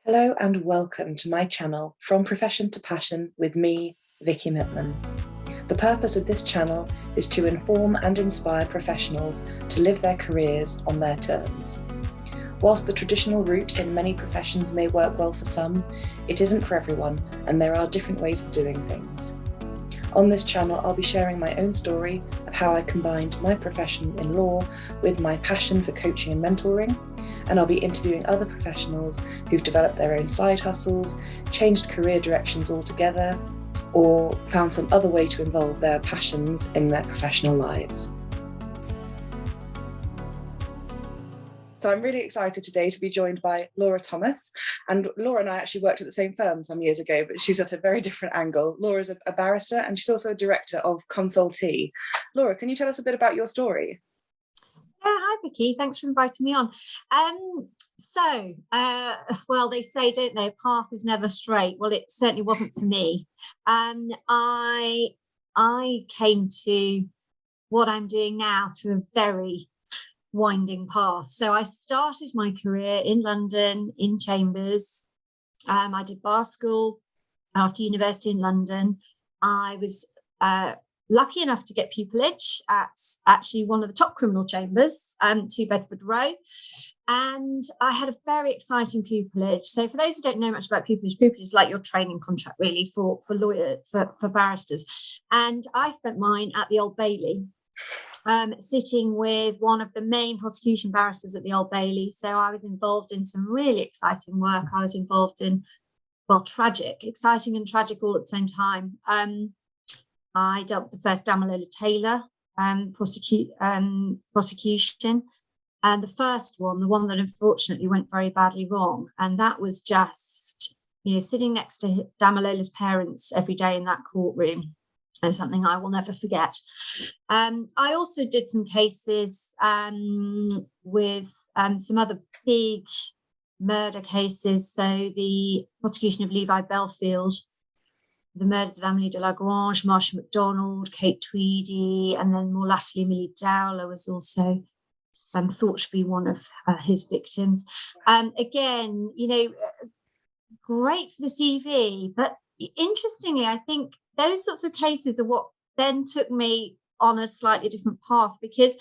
Hello and welcome to my channel, From Profession to Passion, with me, Vicky Mittman. The purpose of this channel is to inform and inspire professionals to live their careers on their terms. Whilst the traditional route in many professions may work well for some, it isn't for everyone, and there are different ways of doing things. On this channel, I'll be sharing my own story of how I combined my profession in law with my passion for coaching and mentoring, and I'll be interviewing other professionals who've developed their own side hustles, changed career directions altogether, or found some other way to involve their passions in their professional lives. So I'm really excited today to be joined by Laura Thomas. And Laura and I actually worked at the same firm some years ago, but she's at a very different angle. Laura's a barrister and she's also a director of Consultee. Laura, can you tell us a bit about your story? Hi, Vicky. Thanks for inviting me on. Well, they say, don't they, a path is never straight. Well, it certainly wasn't for me. I came to what I'm doing now through a very winding path. So I started my career in London, in Chambers. I did bar school after university in London. I was lucky enough to get pupillage at actually one of the top criminal chambers, 2 Bedford Row. And I had a very exciting pupillage. So for those who don't know much about pupillage is like your training contract really for barristers. And I spent mine at the Old Bailey, sitting with one of the main prosecution barristers at the Old Bailey. So I was involved in some really exciting work. I was involved in, exciting and tragic all at the same time. I dealt with the first Damalola Taylor prosecution, and the first one, the one that unfortunately went very badly wrong. And that was just, sitting next to Damalola's parents every day in that courtroom, and something I will never forget. I also did some cases with some other big murder cases. So the prosecution of Levi Belfield, the murders of Amélie de Lagrange, Marsha MacDonald, Kate Tweedy, and then more latterly, Millie Dowler was also thought to be one of his victims. Again, great for the CV, but interestingly, I think those sorts of cases are what then took me on a slightly different path, because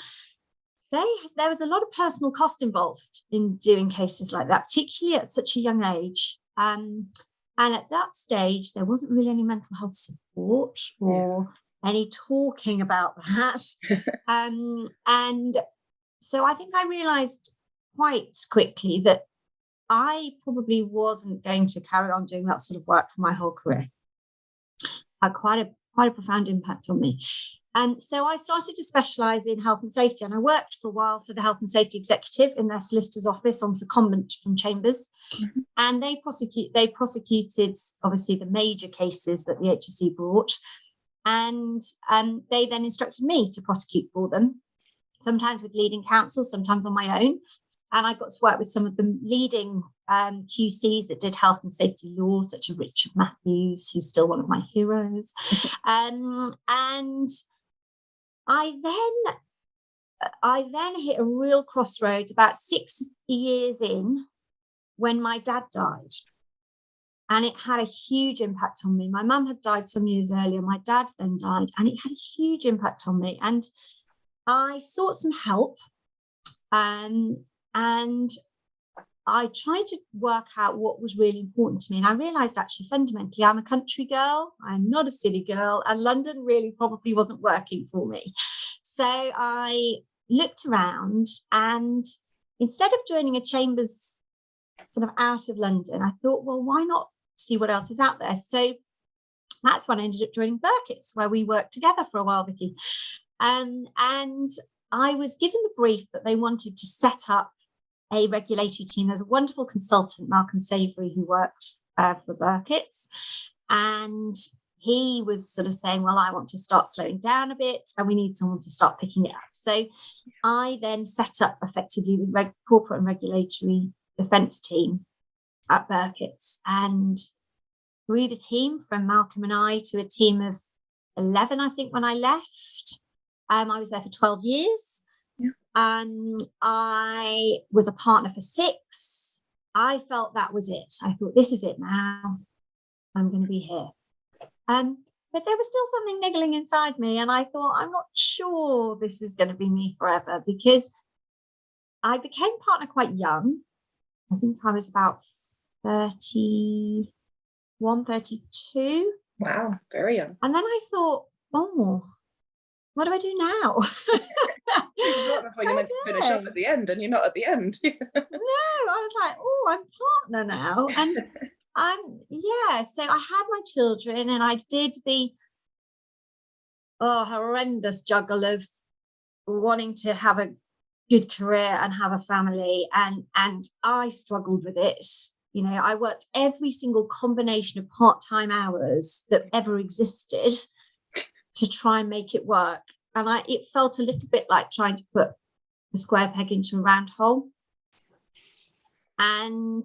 there was a lot of personal cost involved in doing cases like that, particularly at such a young age. And at that stage, there wasn't really any mental health support or any talking about that. And so I think I realised quite quickly that I probably wasn't going to carry on doing that sort of work for my whole career. Had quite a profound impact on me. So I started to specialise in health and safety, and I worked for a while for the health and safety executive in their solicitor's office on secondment from Chambers. Mm-hmm. And they prosecuted obviously the major cases that the HSE brought, and they then instructed me to prosecute for them, sometimes with leading counsel, sometimes on my own. And I got to work with some of the leading QCs that did health and safety law, such as Richard Matthews, who's still one of my heroes. And I then hit a real crossroads about 6 years in, when my dad died. And it had a huge impact on me. My mum had died some years earlier. My dad then died, and it had a huge impact on me. And I sought some help. And I tried to work out what was really important to me. And I realised actually fundamentally I'm a country girl. I'm not a city girl. And London really probably wasn't working for me. So I looked around, and instead of joining a Chambers sort of out of London, I thought, well, why not see what else is out there? So that's when I ended up joining Burkitt's, where we worked together for a while, Vicky. And I was given the brief that they wanted to set up a regulatory team. There's a wonderful consultant, Malcolm Savory, who worked for Burkitt's, and he was sort of saying, well, I want to start slowing down a bit, and we need someone to start picking it up. So I then set up effectively the corporate and regulatory defence team at Burkitt's, and grew the team from Malcolm and I to a team of 11, I think, when I left. I was there for 12 years. I was a partner for 6. I felt that was it. I thought, this is it now. I'm going to be here. But there was still something niggling inside me. And I thought, I'm not sure this is going to be me forever, because I became partner quite young. I think I was about 31, 32. Wow, very young. And then I thought, oh, what do I do now? You're meant to finish up at the end, and you're not at the end. No, I was like, oh, I'm partner now. And so I had my children, and I did the horrendous juggle of wanting to have a good career and have a family, and I struggled with it. You know, I worked every single combination of part-time hours that ever existed to try and make it work. And it felt a little bit like trying to put a square peg into a round hole. And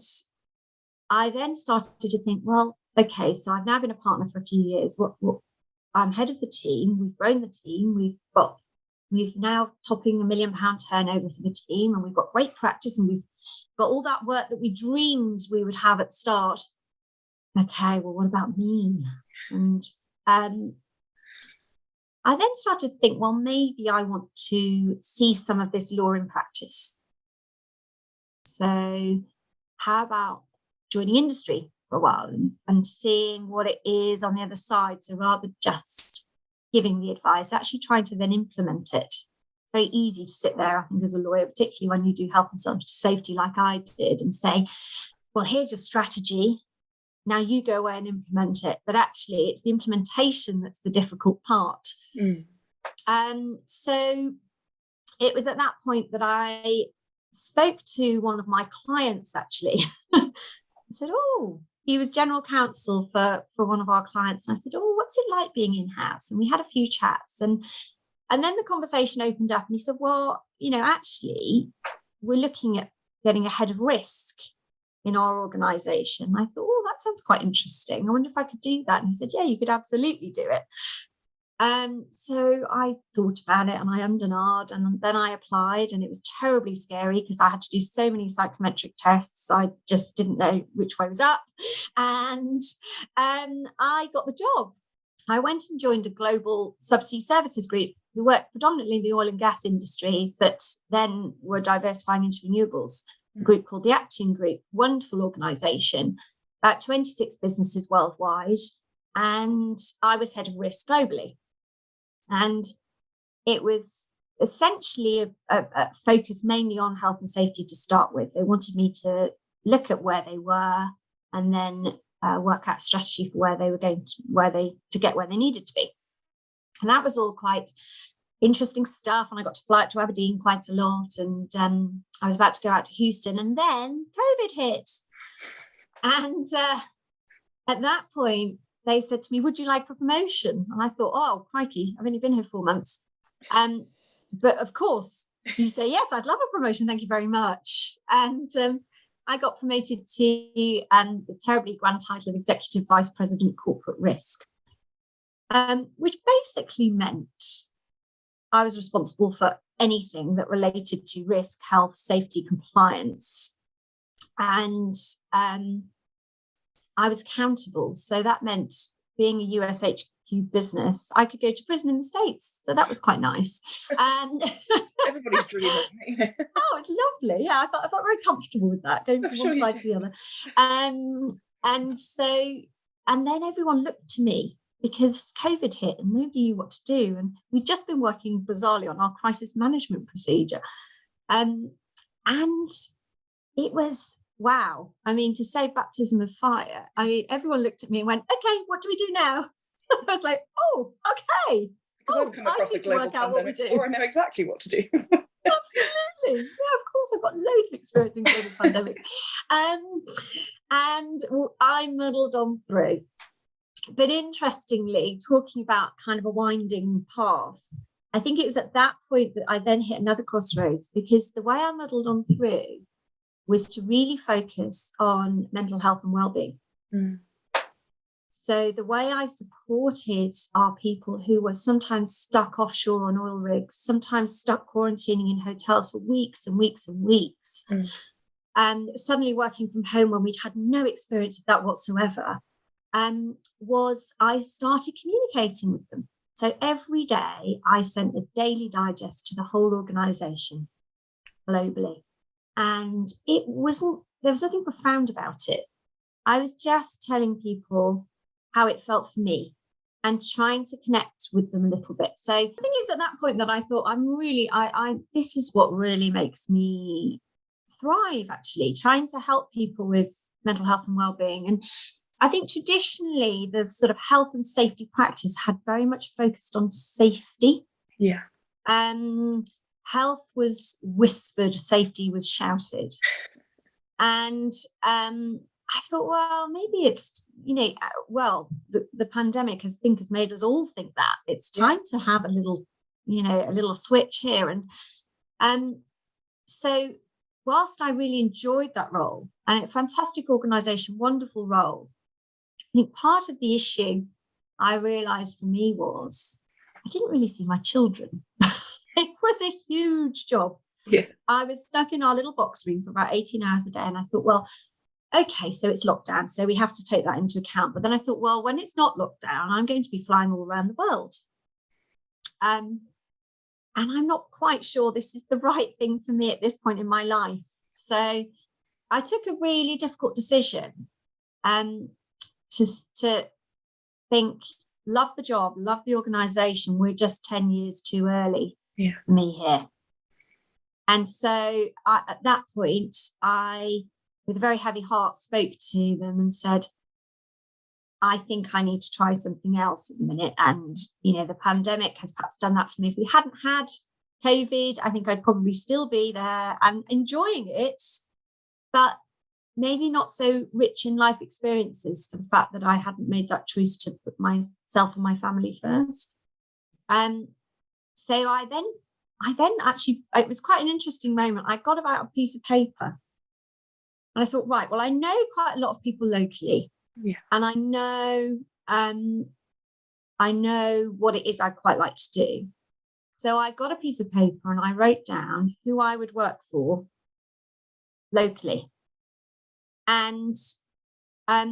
I then started to think, well, okay, so I've now been a partner for a few years. I'm head of the team. We've grown the team. We've now topping £1 million turnover for the team, and we've got great practice, and we've got all that work that we dreamed we would have at the start. Okay, well, what about me? And I then started to think, well, maybe I want to see some of this law in practice. So how about joining industry for a while and seeing what it is on the other side? So rather just giving the advice, actually trying to then implement it. Very easy to sit there, I think, as a lawyer, particularly when you do health and safety like I did, and say, well, here's your strategy. Now you go away and implement it. But actually, it's the implementation that's the difficult part. So it was at that point that I spoke to one of my clients, actually. I said, oh, he was general counsel for one of our clients. And I said, oh, what's it like being in-house? And we had a few chats. And then the conversation opened up, and he said, well, you know, actually, we're looking at getting a head of risk in our organization. I thought, oh, that sounds quite interesting. I wonder if I could do that. And he said, yeah, you could absolutely do it. So I thought about it, and I ummed and ahed, and then I applied, and it was terribly scary because I had to do so many psychometric tests. I just didn't know which way was up. And I got the job. I went and joined a global subsea services group who worked predominantly in the oil and gas industries, but then were diversifying into renewables. A group called the Aptian Group, wonderful organisation, about 26 businesses worldwide. And I was head of risk globally. And it was essentially a focus mainly on health and safety to start with. They wanted me to look at where they were and then work out a strategy for where they were going to get where they needed to be. And that was all quite interesting stuff. And I got to fly out to Aberdeen quite a lot. And I was about to go out to Houston, and then COVID hit. And at that point, they said to me, would you like a promotion? And I thought, oh, crikey, I've only been here 4 months. But of course, you say, yes, I'd love a promotion. Thank you very much. And I got promoted to the terribly grand title of Executive Vice President Corporate Risk, which basically meant I was responsible for anything that related to risk, health, safety, compliance. And I was accountable. So that meant, being a US HQ business, I could go to prison in the States. So that was quite nice. Everybody's dream, isn't it? Oh, it's lovely. Yeah, I felt very comfortable with that, going from one side to the other. And then everyone looked to me because COVID hit and nobody knew what to do. And we'd just been working bizarrely on our crisis management procedure. And it was, wow. I mean, to say baptism of fire, I mean, everyone looked at me and went, okay, what do we do now? I was like, oh, okay. Because I've come across a global pandemic before, I know exactly what to do. Absolutely. Yeah, of course, I've got loads of experience in global pandemics. And I muddled on through. But interestingly, talking about kind of a winding path, I think it was at that point that I then hit another crossroads, because the way I muddled on through was to really focus on mental health and wellbeing. So the way I supported our people who were sometimes stuck offshore on oil rigs, sometimes stuck quarantining in hotels for weeks and weeks and weeks, suddenly working from home when we'd had no experience of that whatsoever, was I started communicating with them. So every day I sent a daily digest to the whole organisation globally. And there was nothing profound about it. I was just telling people how it felt for me and trying to connect with them a little bit. So I think it was at that point that I thought, this is what really makes me thrive, actually, trying to help people with mental health and well-being. And I think traditionally the sort of health and safety practice had very much focused on safety. Yeah. Health was whispered, safety was shouted. And I thought, well, maybe it's, the pandemic has made us all think that it's time to have a little switch here. And so whilst I really enjoyed that role, and a fantastic organisation, wonderful role, I think part of the issue I realised for me was I didn't really see my children. It was a huge job. Yeah. I was stuck in our little box room for about 18 hours a day. And I thought, well, okay, so it's lockdown, so we have to take that into account. But then I thought, well, when it's not lockdown, I'm going to be flying all around the world. And I'm not quite sure this is the right thing for me at this point in my life. So I took a really difficult decision to think, love the job, love the organisation. We're just 10 years too early for me here. And so at that point, I, with a very heavy heart, spoke to them and said, I think I need to try something else at the minute. And, the pandemic has perhaps done that for me. If we hadn't had COVID, I think I'd probably still be there and enjoying it, but maybe not so rich in life experiences for the fact that I hadn't made that choice to put myself and my family first. So I then actually, it was quite an interesting moment. I got out a piece of paper and I thought, right, well, I know quite a lot of people locally. Yeah. And I know what it is I'd quite like to do. So I got a piece of paper and I wrote down who I would work for locally. And at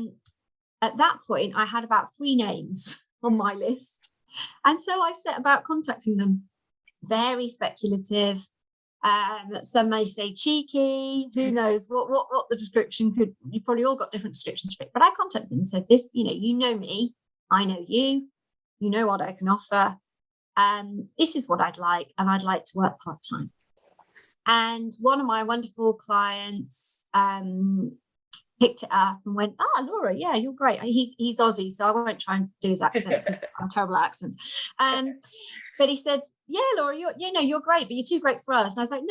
that point, I had about 3 names on my list. And so I set about contacting them. Very speculative. Some may say cheeky. Who knows what the description could. You probably all got different descriptions for it. But I contacted them and said, "This, you know me. I know you. You know what I can offer. This is what I'd like, and I'd like to work part-time." And one of my wonderful clients picked it up and went, Laura, yeah, you're great. He's Aussie, so I won't try and do his accent because I'm terrible at accents. But he said, yeah, Laura, you're great, but you're too great for us. And I was like,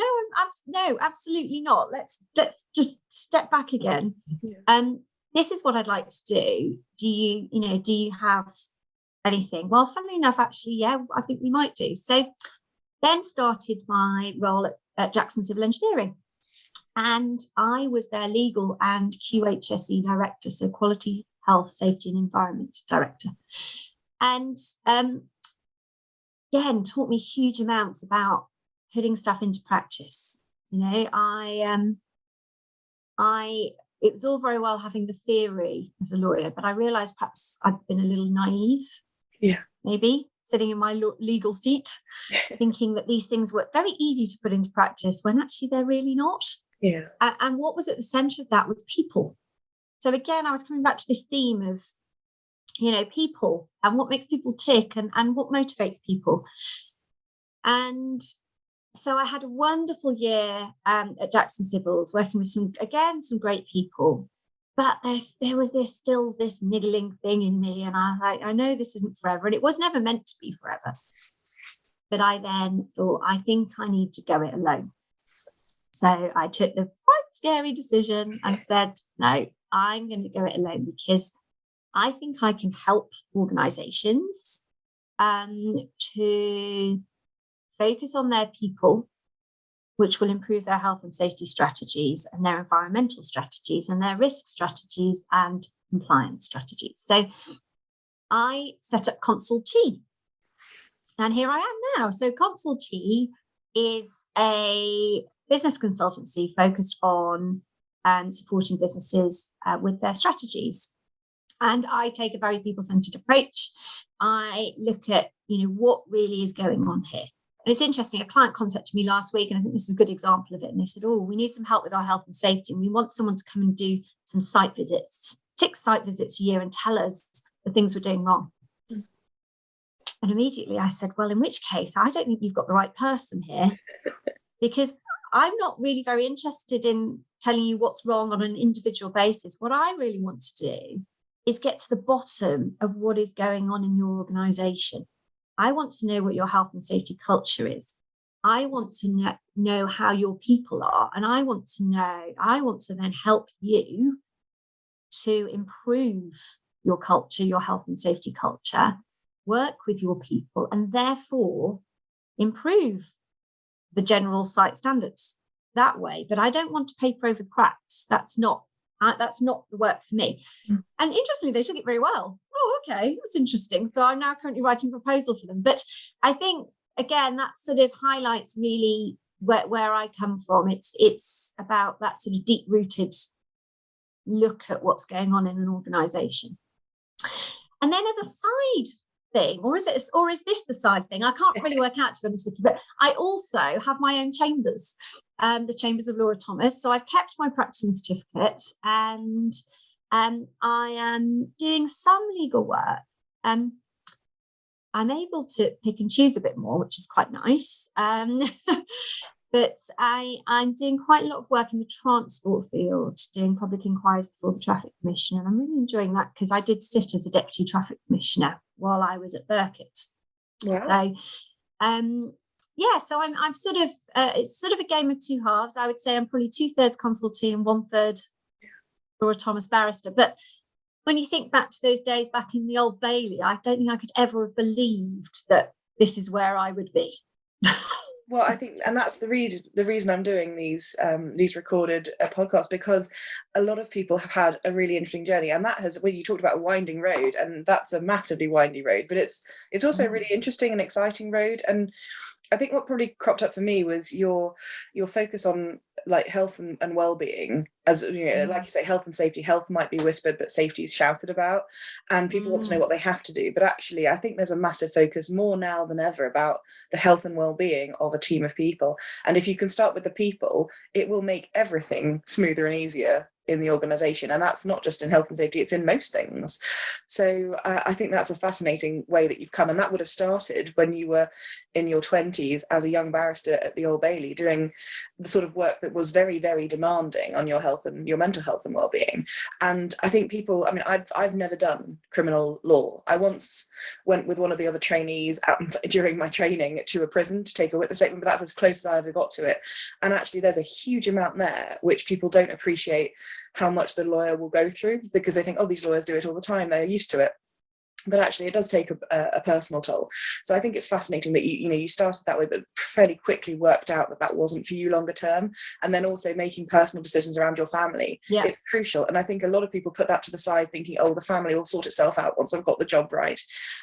no, absolutely not. Let's just step back again. Yeah. This is what I'd like to do. Do you have anything? Well, funnily enough, actually, yeah, I think we might do. So then started my role at Jackson Civil Engineering. And I was their legal and QHSE director, so Quality, Health, Safety and Environment director. And again, taught me huge amounts about putting stuff into practice. It was all very well having the theory as a lawyer, but I realised perhaps I'd been a little naive. Yeah. Maybe sitting in my legal seat, thinking that these things were very easy to put into practice when actually they're really not. Yeah. And what was at the centre of that was people. So again, I was coming back to this theme of, people and what makes people tick and what motivates people. And so I had a wonderful year at Jackson Civils, working with some great people. But there was still this niggling thing in me. And I was like, I know this isn't forever. And it was never meant to be forever. But I then thought, I think I need to go it alone. So I took the quite scary decision and said, no, I'm going to go it alone because I think I can help organisations to focus on their people, which will improve their health and safety strategies and their environmental strategies and their risk strategies and compliance strategies. So I set up Consultee. And here I am now. So Consultee is a business consultancy focused on and supporting businesses with their strategies. And I take a very people-centered approach. I look at, what really is going on here. And it's interesting, a client contacted me last week, and I think this is a good example of it. And they said, we need some help with our health and safety. And we want someone to come and do some site visits, 6 site visits a year, and tell us the things we're doing wrong. And immediately I said, well, in which case, I don't think you've got the right person here, because I'm not really very interested in telling you what's wrong on an individual basis. What I really want to do is get to the bottom of what is going on in your organisation. I want to know what your health and safety culture is. I want to know how your people are. And I want to then help you to improve your culture, your health and safety culture, work with your people, and therefore improve the general site standards that way. But I don't want to paper over the cracks. That's not the work for me. And interestingly, they took it very well. Oh, okay, that's interesting. So I'm now currently writing a proposal for them. But I think, again, that sort of highlights really where I come from. It's about that sort of deep-rooted look at what's going on in an organisation. And then as a side thing, or is this the side thing? I can't really work out, to be honest with you, but I also have my own chambers, the Chambers of Laura Thomas. So I've kept my practicing certificate, and I am doing some legal work. I'm able to pick and choose a bit more, which is quite nice. But I'm doing quite a lot of work in the transport field, doing public inquiries before the Traffic Commission. And I'm really enjoying that, because I did sit as a Deputy Traffic Commissioner while I was at Burkitt's. Wow. So, so I'm sort of, it's sort of a game of two halves. I would say I'm probably 2/3 consultee and 1/3 Laura Thomas barrister. But when you think back to those days back in the Old Bailey, I don't think I could ever have believed that this is where I would be. Well, I think, and that's the reason I'm doing these recorded podcasts, because a lot of people have had a really interesting journey, and that has, when you talked about a winding road, and that's a massively windy road, but it's also a really interesting and exciting road. And I think what probably cropped up for me was your focus on like health and well-being, as like you say, health and safety. Health might be whispered, but safety is shouted about, and people want to know what they have to do. But actually, I think there's a massive focus more now than ever about the health and well-being of a team of people. And if you can start with the people, it will make everything smoother and easier in the organisation. And that's not just in health and safety, it's in most things. So I think that's a fascinating way that you've come, and that would have started when you were in your 20s as a young barrister at the Old Bailey, doing the sort of work that was very, very demanding on your health and your mental health and well-being. And I think people, I've never done criminal law. I once went with one of the other trainees during my training to a prison to take a witness statement, but that's as close as I ever got to it. And actually there's a huge amount there which people don't appreciate how much the lawyer will go through, because they think, oh, these lawyers do it all the time, they're used to it. But actually it does take a personal toll. So I think it's fascinating that you started that way, but fairly quickly worked out that wasn't for you longer term. And then also making personal decisions around your family, it's crucial. And I think a lot of people put that to the side, thinking, oh, the family will sort itself out once I've got the job right.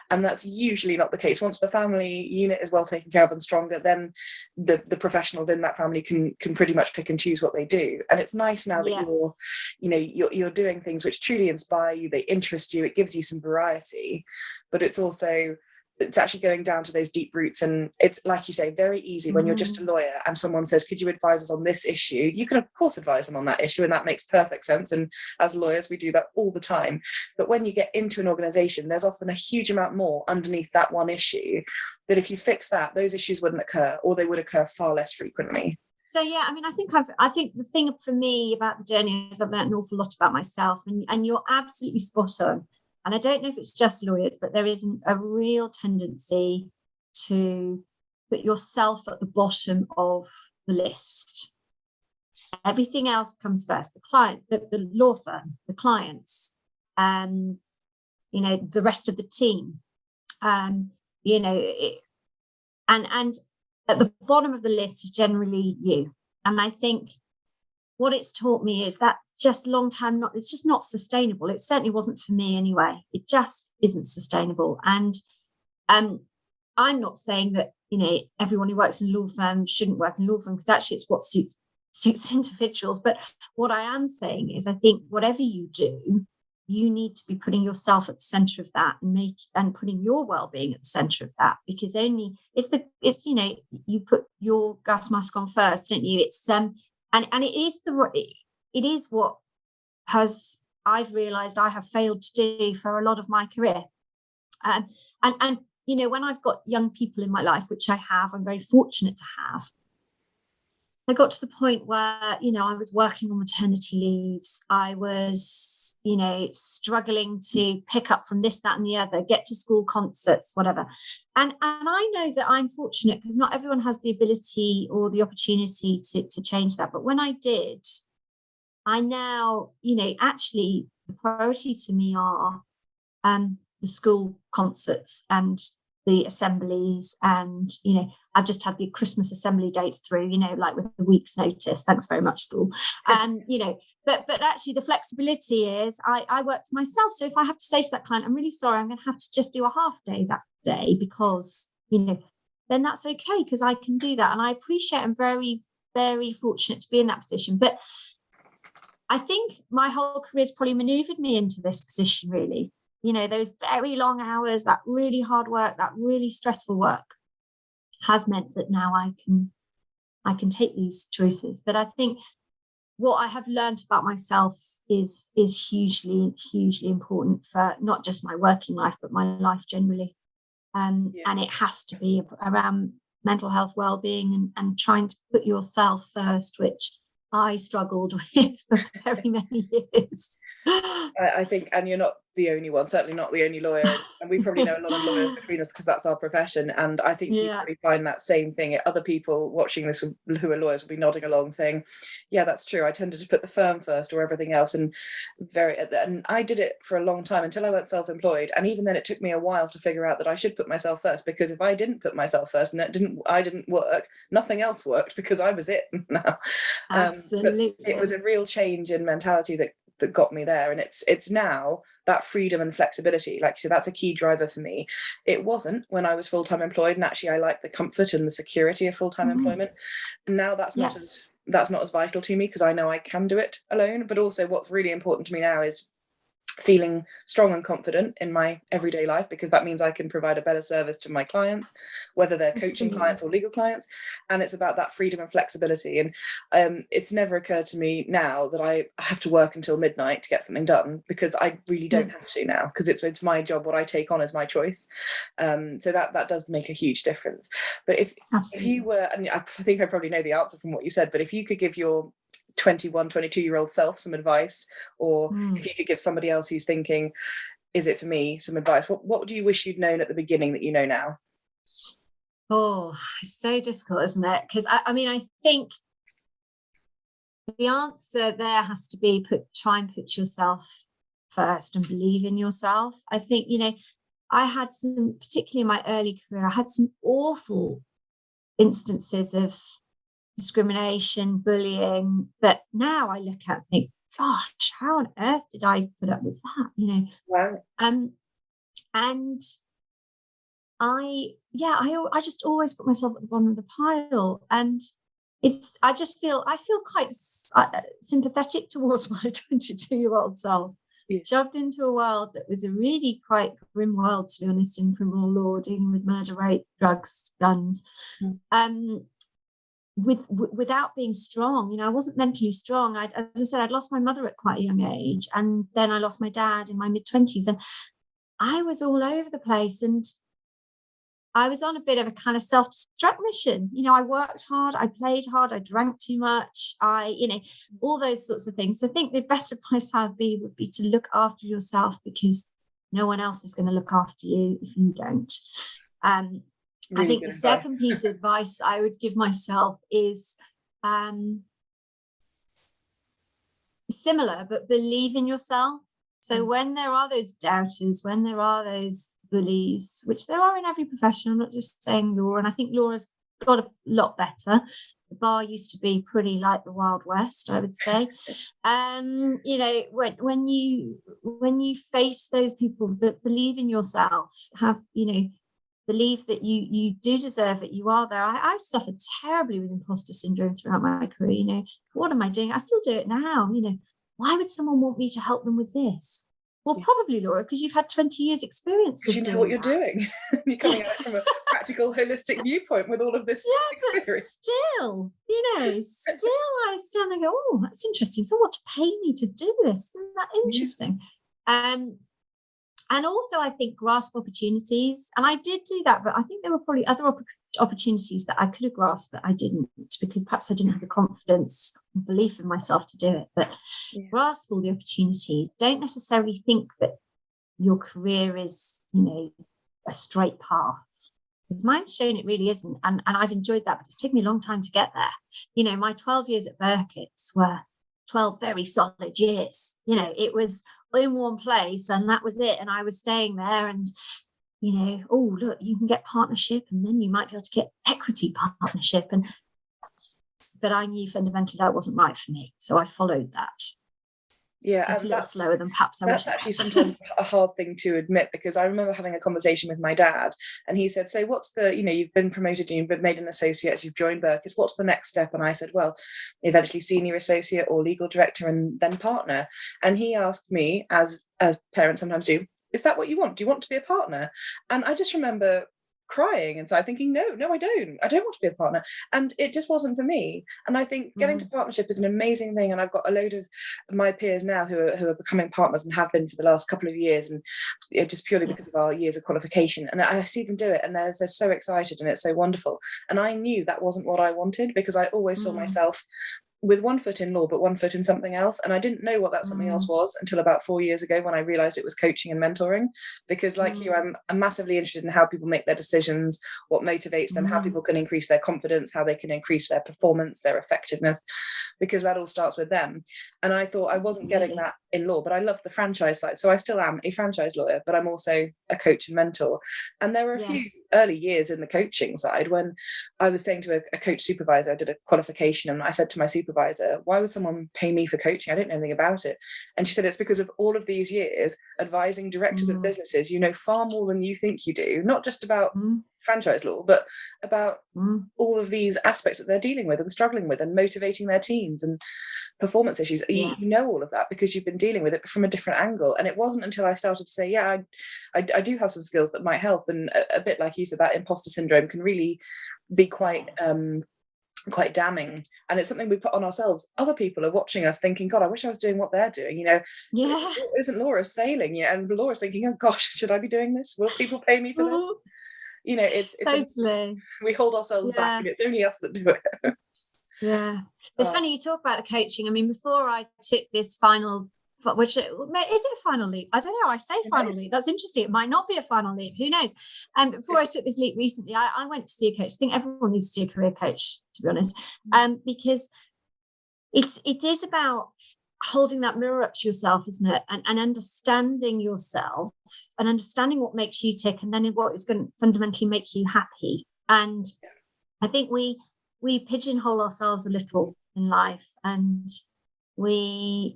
And that's usually not the case. Once the family unit is well taken care of and stronger, then the professionals in that family can pretty much pick and choose what they do. And it's nice now that you're doing things which truly inspire you, they interest you, it gives you some variety. But it's actually going down to those deep roots. And it's, like you say, very easy when you're just a lawyer and someone says, could you advise us on this issue? You can of course advise them on that issue, and that makes perfect sense, and as lawyers we do that all the time. But when you get into an organization, there's often a huge amount more underneath that one issue, that if you fix that, those issues wouldn't occur, or they would occur far less frequently. So I think the thing for me about the journey is I've learned an awful lot about myself, and you're absolutely spot on. And I don't know if it's just lawyers, but there is a real tendency to put yourself at the bottom of the list. Everything else comes first: the client, the law firm, the clients, the rest of the team. And at the bottom of the list is generally you. And I think what it's taught me is that just long term, it's just not sustainable. It certainly wasn't for me anyway. It just isn't sustainable. And I'm not saying that everyone who works in a law firm shouldn't work in a law firm, because actually it's what suits suits individuals. But what I am saying is, I think whatever you do, you need to be putting yourself at the center of that, and putting your well-being at the center of that, because it's you put your gas mask on first, don't you? It's and it is what I've realized I have failed to do for a lot of my career. And when I've got young people in my life, which I have, I'm very fortunate to have, I got to the point where, I was working on maternity leaves. I was, struggling to pick up from this, that, and the other, get to school concerts, whatever. And I know that I'm fortunate, because not everyone has the ability or the opportunity to change that. But when I did, I now, actually the priorities for me are the school concerts and the assemblies, and I've just had the Christmas assembly dates through, like with a week's notice. Thanks very much, school. But actually the flexibility is I work for myself. So if I have to say to that client, I'm really sorry, I'm going to have to just do a half day that day, because then that's okay, because I can do that. And I appreciate, I'm very, very fortunate to be in that position. But I think my whole career's probably maneuvered me into this position, really. Those very long hours, that really hard work, that really stressful work has meant that now I can take these choices. But I think what I have learned about myself is hugely, hugely important for not just my working life, but my life generally. And it has to be around mental health, well-being, and trying to put yourself first, which I struggled with for very many years. I think, and you're not the only one, certainly not the only lawyer, and we probably know a lot of lawyers between us, because that's our profession. And I think you probably find that same thing. Other people watching this who are lawyers will be nodding along saying, yeah, that's true, I tended to put the firm first or everything else. And I did it for a long time until I went self-employed, and even then it took me a while to figure out that I should put myself first, because if I didn't put myself first and I didn't work, nothing else worked, because I was it now. Absolutely. But it was a real change in mentality that got me there. And it's now that freedom and flexibility, like you said, that's a key driver for me. It wasn't when I was full-time employed, and actually I like the comfort and the security of full-time employment. And now that's not as vital to me, because I know I can do it alone. But also what's really important to me now is feeling strong and confident in my everyday life, because that means I can provide a better service to my clients, whether they're coaching clients or legal clients. And it's about that freedom and flexibility. And it's never occurred to me now that I have to work until midnight to get something done, because I really don't have to now, because it's my job. What I take on is my choice. So that does make a huge difference. But if you were, and I think I probably know the answer from what you said, but if you could give your 21, 22-year-old self some advice, or if you could give somebody else who's thinking, is it for me, some advice, what do you wish you'd known at the beginning that you know now? Oh, it's so difficult, isn't it? Because I think the answer there has to be try and put yourself first and believe in yourself. I think, I had some, particularly in my early career, I had some awful instances of discrimination, bullying, that now I look at and think, gosh, how on earth did I put up with that? Wow. And I just always put myself at the bottom of the pile, and I feel quite sympathetic towards my 22-year-old self, shoved into a world that was a really quite grim world, to be honest, in criminal law, dealing with murder, rape, drugs, guns. Without being strong, I wasn't mentally strong. As I said, I'd lost my mother at quite a young age, and then I lost my dad in my mid-20s, and I was all over the place, and I was on a bit of a kind of self-destruct mission. I worked hard, I played hard, I drank too much, all those sorts of things. So I think the best advice would be to look after yourself, because no one else is going to look after you if you don't. Really I think the second piece of advice I would give myself is similar, but believe in yourself. So when there are those doubters, when there are those bullies, which there are in every profession, I'm not just saying law, and I think law has got a lot better. The bar used to be pretty like the Wild West, I would say. When you face those people, but believe in yourself, have, the believe that you do deserve it. You are there. I suffered terribly with imposter syndrome throughout my career. You know, what am I doing? I still do it now. You know, why would someone want me to help them with this? Well, probably, Laura, because you've had 20 years experience of you know doing what you're that. doing. You're coming at it from a practical, holistic viewpoint with all of this experience. But still, you know, I stand and go, oh, that's interesting. So what to pay me to do this? Isn't that interesting? And also, I think grasp opportunities. And I did do that, but I think there were probably other opportunities that I could have grasped that I didn't, because perhaps I didn't have the confidence and belief in myself to do it. But grasp all the opportunities. Don't necessarily think that your career is, you know, a straight path. Because mine's shown it really isn't. And I've enjoyed that, but it's taken me a long time to get there. You know, my 12 years at Burkitt's were 12 very solid years. You know, it was in one place and that was it. And I was staying there and, you know, oh, look, you can get partnership and then you might be able to get equity partnership. But I knew fundamentally that wasn't right for me. So I followed that. Yeah, just a little slower than perhaps I wish. That's actually sometimes a hard thing to admit, because I remember having a conversation with my dad and he said, so what's the, you know, you've been promoted and you've been made an associate, you've joined Burkitt's, what's the next step? And I said, well, eventually senior associate or legal director and then partner. And he asked me, as parents sometimes do, is that what you want? Do you want to be a partner? And I just remember crying inside thinking, no, I don't want to be a partner. And it just wasn't for me. And I think getting to partnership is an amazing thing. And I've got a load of my peers now who are becoming partners and have been for the last couple of years, and just purely because of our years of qualification. And I see them do it and they're so excited and it's so wonderful. And I knew that wasn't what I wanted, because I always saw myself with one foot in law, but one foot in something else. And I didn't know what that something else was until about 4 years ago, when I realized it was coaching and mentoring. Because like you, I'm massively interested in how people make their decisions, what motivates them, how people can increase their confidence, how they can increase their performance, their effectiveness, because that all starts with them. And I thought I wasn't getting that in law, but I love the franchise side. So I still am a franchise lawyer, but I'm also a coach and mentor. And there were a few early years in the coaching side when I was saying to a coach supervisor, I did a qualification, and I said to my supervisor, why would someone pay me for coaching? I didn't know anything about it. And she said, it's because of all of these years advising directors of businesses. You know far more than you think you do, not just about franchise law, but about all of these aspects that they're dealing with and struggling with and motivating their teams and performance issues. You know all of that because you've been dealing with it from a different angle. And it wasn't until I started to say, I do have some skills that might help. And a bit like you said, that imposter syndrome can really be quite damning, and it's something we put on ourselves. Other people are watching us thinking, God, I wish I was doing what they're doing, you know. Isn't Laura sailing? Yeah, and Laura's thinking, oh gosh, should I be doing this? Will people pay me for this? You know, it's totally we hold ourselves back, and it's only us that do it. It's funny you talk about the coaching. I mean, before I took this final, which is it a final leap? I don't know. I say final leap. That's interesting. It might not be a final leap. Who knows? Before I took this leap recently, I went to see a coach. I think everyone needs to see a career coach, to be honest, because it is about holding that mirror up to yourself, isn't it? And understanding yourself and understanding what makes you tick, and then what is going to fundamentally make you happy. And I think we pigeonhole ourselves a little in life, and I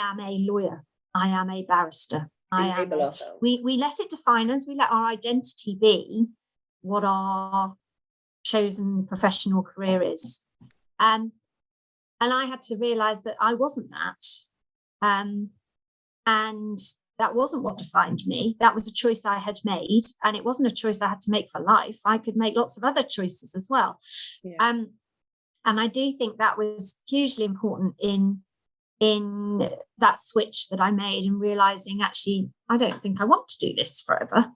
am a lawyer, I am a barrister, we let it define us. We let our identity be what our chosen professional career is. And I had to realize that I wasn't that. And that wasn't what defined me. That was a choice I had made. And it wasn't a choice I had to make for life. I could make lots of other choices as well. And I do think that was hugely important in that switch that I made, and realizing, actually, I don't think I want to do this forever.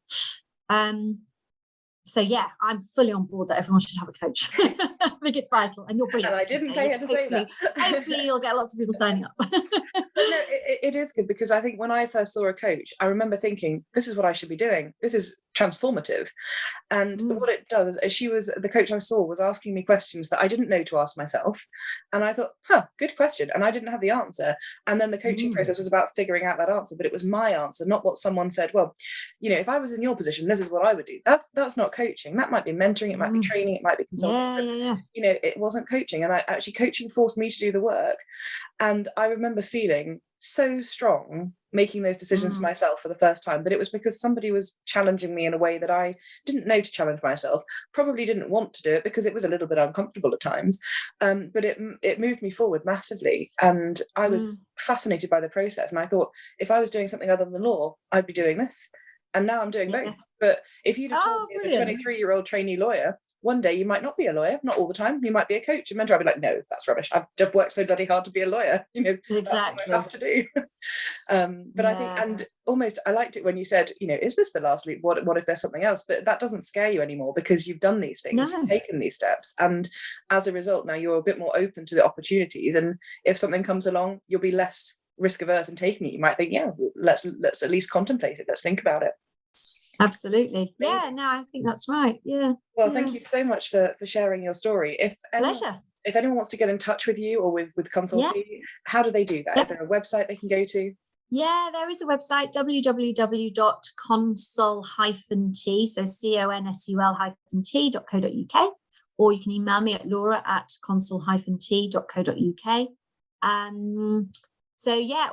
So I'm fully on board that everyone should have a coach. I think it's vital, and you're brilliant. And I didn't pay her to say that. Hopefully you'll get lots of people signing up. No, it is good, because I think when I first saw a coach, I remember thinking, this is what I should be doing. This is transformative. And what it does is, the coach I saw was asking me questions that I didn't know to ask myself. And I thought, good question. And I didn't have the answer. And then the coaching process was about figuring out that answer, but it was my answer, not what someone said. Well, you know, if I was in your position, this is what I would do. That's not coaching. That might be mentoring, it might be training, it might be consulting. You know, it wasn't coaching. And coaching forced me to do the work. And I remember feeling so strong making those decisions for myself for the first time, but it was because somebody was challenging me in a way that I didn't know to challenge myself, probably didn't want to do it because it was a little bit uncomfortable at times, but it moved me forward massively, and I was fascinated by the process, and I thought, if I was doing something other than law, I'd be doing this. And now I'm doing both. But if you'd have told me as a 23-year-old trainee lawyer, one day you might not be a lawyer, not all the time, you might be a coach, a mentor. I'd be like, no, that's rubbish. I've just worked so bloody hard to be a lawyer. Exactly. That's what I have to do. But I think, and almost, I liked it when you said, is this the last leap? What if there's something else? But that doesn't scare you anymore because you've done these things, you've taken these steps. And as a result, now you're a bit more open to the opportunities. And if something comes along, you'll be less risk averse in taking it. You might think, let's at least contemplate it. Let's think about it. Absolutely. Yeah, no, I think that's right. Yeah. Well, thank you so much for sharing your story. Pleasure. If anyone wants to get in touch with you or with Consultee, how do they do that? Is there a website they can go to? Yeah, there is a website, www.consul-t, so consul-t.co.uk, or you can email me at laura@consul-t.co.uk.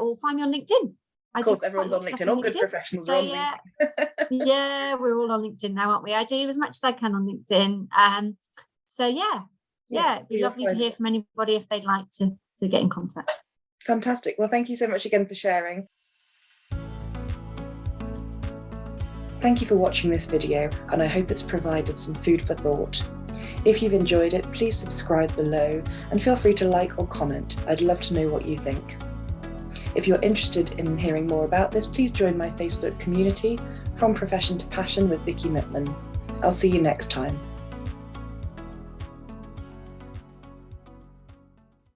Or find me on LinkedIn. Of course, everyone's on LinkedIn. All good professionals are on LinkedIn. We're all on LinkedIn now, aren't we? I do as much as I can on LinkedIn. It'd be lovely to hear from anybody if they'd like to get in contact. Fantastic. Well, thank you so much again for sharing. Thank you for watching this video, and I hope it's provided some food for thought. If you've enjoyed it, please subscribe below and feel free to like or comment. I'd love to know what you think. If you're interested in hearing more about this, please join my Facebook community, From Profession to Passion with Vicky Mittman. I'll see you next time.